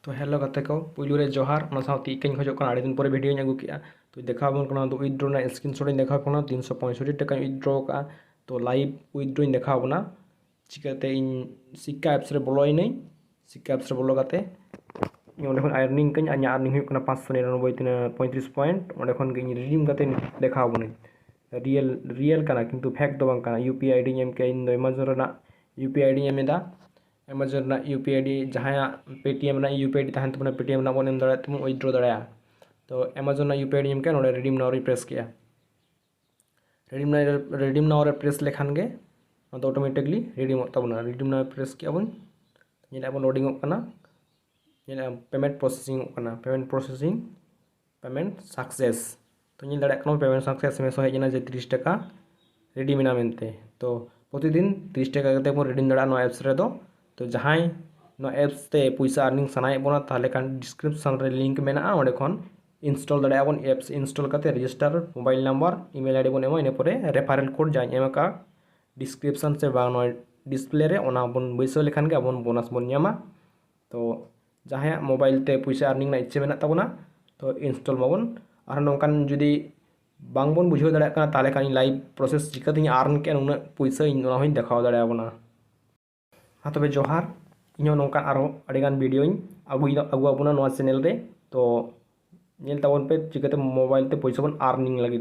तो हेलो गाते को पुलू रे जोहार साथी इकानी खोज आड़ी दिन पर भिडियो अगू के तो देखा उइड्रो स्क्रीनशॉट स्क्रीनशॉट देखा 365 टाका उइड्रो का तो लाइव उइड्रो देखा चिकाते सिक्का एप्स रे बोलोइनई सिक्का एप्स रे बोलो गाते आर्निंग कहीं आर्निंग 599 पॉइंट रिडीम देखा रियल रियल किंतु फेक दो यूपीआई आईडी एम के एमाजन यूपीआई आईडी एमेदा एमाजन यूपीआई आईडी जहाँ पेटीएम यूपीआई आईडी तहन तबना पेटीएम बन एम दाड़ा तुम उइड्रो दाड़ा तो एमाजन यूपीआई आईडी एम के नोड़े रिडीम नाउ प्रेस किया रिडीम नाउ रे प्रेस लेखान गे तो ऑटोमेटिकली रिडीम तबना रिडीम नाउ प्रेस किया बन loading payment processing payment success तो ᱧᱮᱞ दाड़ा पेमेंट सक्सेस में हेजना जे 30 टाका रेडी मेना मेनते तो प्रतिदिन 30 टाका कते बन रिडीम दाड़ा नो एप्स रे दो तो जहाँ नो एप्स ते पैसा अर्निंग सनाए बना ताले कान डिस्क्रिप्शन रे लिंक मेना ओंडे खन इंस्टॉल दाड़ा बन एप्स इंस्टॉल करते register mobile number email ID बन एमो इने परे रेफारेल कोड जाय एम का डिस्क्रिप्शन से बा नो डिस्प्ले रे ओना बन बैसो लेखान गे बन बोनस बन ᱧᱟᱢᱟ तो जहाँ मोबाइल ते पैसा अर्निंग इच्छा मेना तबना तो इंस्टॉल माबन और नौकान जुदी बांगबन बुझाव दाड़ा काना ताले कान लाइव प्रोसेस चिकाते आर्न के उन पैसा इन देखाव दाड़ा बना हाँ तबे जोहार इन नौकान आरो अड़ीगान वीडियो आगुआबना चैनल रे तो नेल ताबन पे चिकाते मोबाइल ते पैसा बन आर्निंग लगी